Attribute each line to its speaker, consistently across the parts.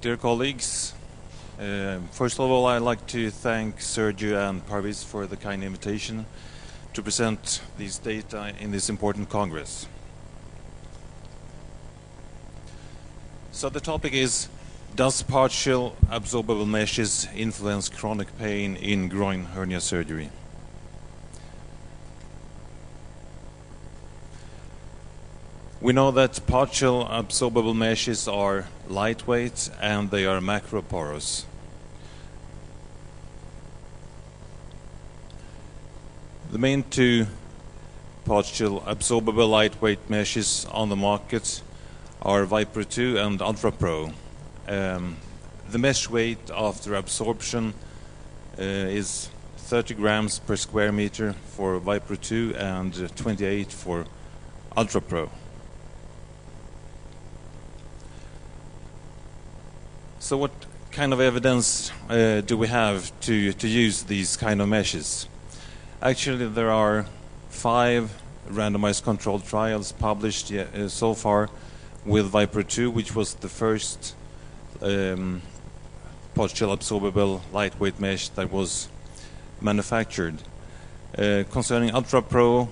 Speaker 1: Dear colleagues, first of all, I'd like to thank Sergio and Parvis for the kind invitation to present these data in this important congress. So the topic is, does partial absorbable meshes influence chronic pain in groin hernia surgery? We know that partial absorbable meshes are lightweight and they are macroporous. The main two partial absorbable lightweight meshes on the market are Viper 2 and Ultra Pro. The mesh weight after absorption is 30 grams per square meter for Viper 2 and 28 for Ultra Pro. So what kind of evidence do we have to use these kind of meshes? Actually, there are 5 randomized controlled trials published so far with Viper 2, which was the first partial absorbable lightweight mesh that was manufactured. Concerning Ultra Pro,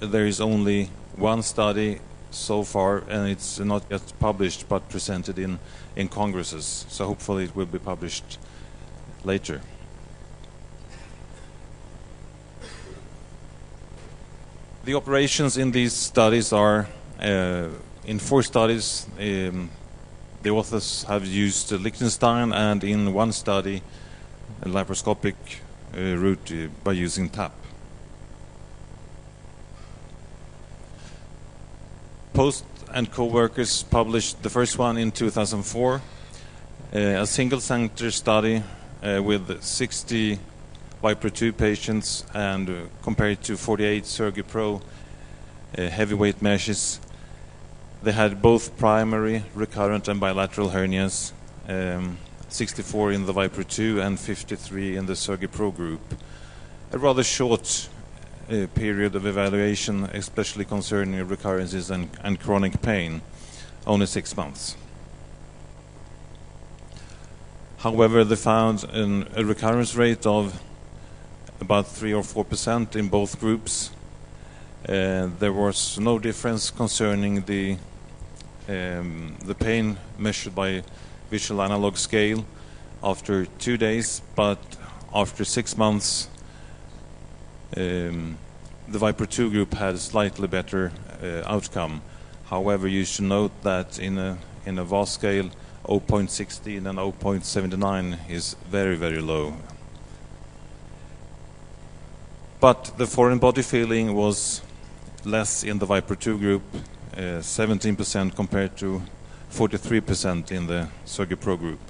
Speaker 1: there is only one study so far, and it's not yet published but presented in congresses, so hopefully it will be published later. The operations in these studies are in 4 studies the authors have used Liechtenstein, and in 1 study a laparoscopic route by using TAP. Post and co-workers published the first one in 2004, a single-center study with 60 Viper 2 patients and compared to 48 Sergi Pro heavyweight meshes. They had both primary, recurrent and bilateral hernias, 64 in the Viper 2 and 53 in the Sergi Pro group. A rather short period of evaluation, especially concerning recurrences and chronic pain, only 6 months. However, they found a recurrence rate of about 3 or 4% in both groups. There was no difference concerning the pain measured by visual analog scale after 2 days, but after 6 months the Viper 2 group had a slightly better outcome. However, you should note that in a VAS scale, 0.16 and 0.79 is very, very low. But the foreign body feeling was less in the Viper 2 group, 17% compared to 43% in the Sergi Pro group.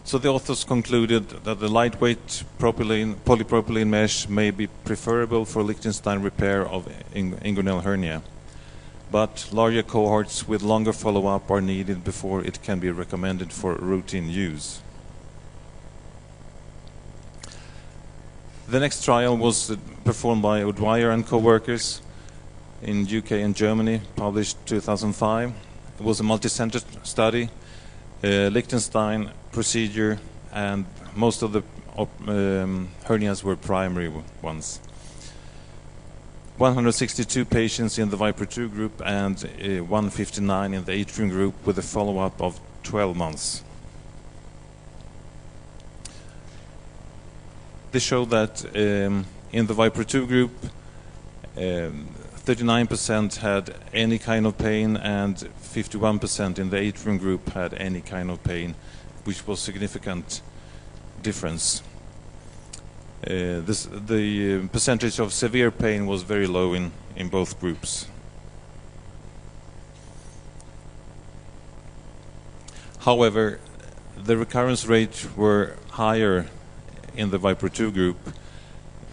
Speaker 1: So the authors concluded that the lightweight polypropylene mesh may be preferable for Liechtenstein repair of inguinal hernia, but larger cohorts with longer follow-up are needed before it can be recommended for routine use. The next trial was performed by O'Dwyer and co-workers in UK and Germany, published 2005. It was a multi-center study, Liechtenstein procedure, and most of the hernias were primary ones. 162 patients in the Viper 2 group and 159 in the Atrium group with a follow-up of 12 months. They show that in the Viper 2 group 39% had any kind of pain and 51% in the Atrium group had any kind of pain, which was significant difference. The percentage of severe pain was very low in both groups. However, the recurrence rates were higher in the Viper 2 group,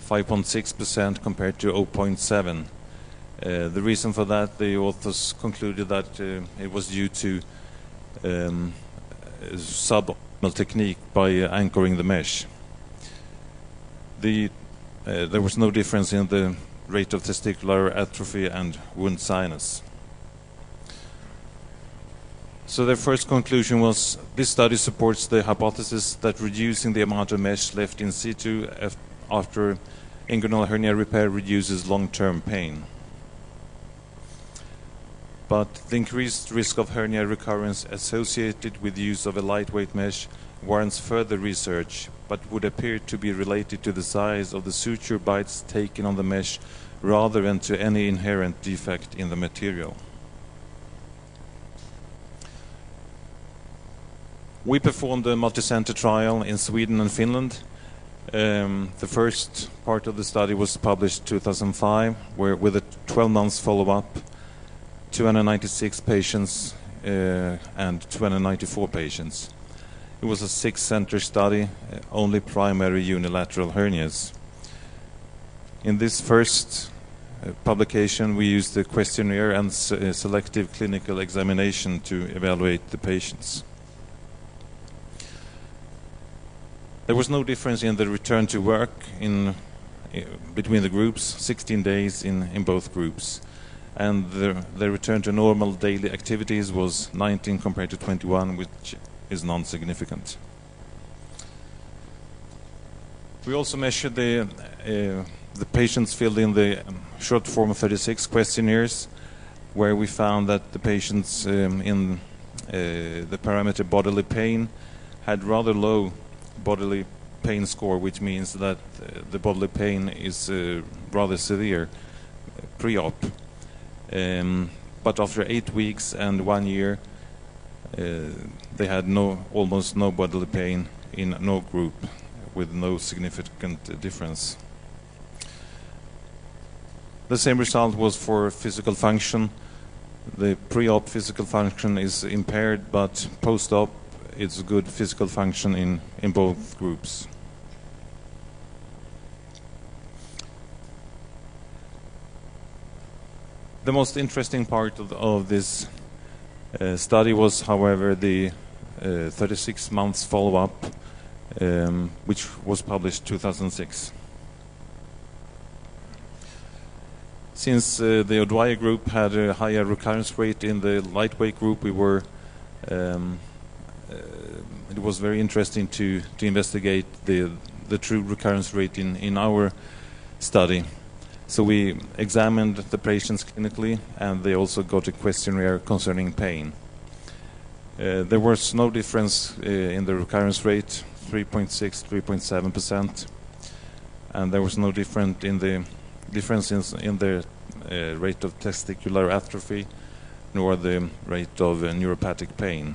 Speaker 1: 5.6% compared to 0.7%. The reason for that, the authors concluded that it was due to suboptimal technique by anchoring the mesh. There was no difference in the rate of testicular atrophy and wound sinus. So their first conclusion was, this study supports the hypothesis that reducing the amount of mesh left in situ after inguinal hernia repair reduces long-term pain. But the increased risk of hernia recurrence associated with use of a lightweight mesh warrants further research, but would appear to be related to the size of the suture bites taken on the mesh rather than to any inherent defect in the material. We performed a multicenter trial in Sweden and Finland. The first part of the study was published 2005, where with a 12 months follow-up, 296 patients and 294 patients. It was a 6-center study, only primary unilateral hernias. In this first publication, we used the questionnaire and selective clinical examination to evaluate the patients. There was no difference in the return to work between the groups, 16 days in both groups. And the return to normal daily activities was 19 compared to 21, which is non-significant. We also measured the patients filled in the short form 36 questionnaires, where we found that the patients in the parameter bodily pain had rather low bodily pain score, which means that the bodily pain is rather severe pre-op. But after 8 weeks and 1 year, they had almost no bodily pain in no group, with no significant difference. The same result was for physical function. The pre-op physical function is impaired, but post-op it's good physical function in both groups. The most interesting part of this study was, however, the 36 months follow-up, which was published 2006. Since the O'Dwyer group had a higher recurrence rate in the lightweight group, it was very interesting to investigate the true recurrence rate in our study. So we examined the patients clinically, and they also got a questionnaire concerning pain. There was no difference in the recurrence rate, 3.6, 3.7%, and there was no difference in the rate of testicular atrophy, nor the rate of neuropathic pain.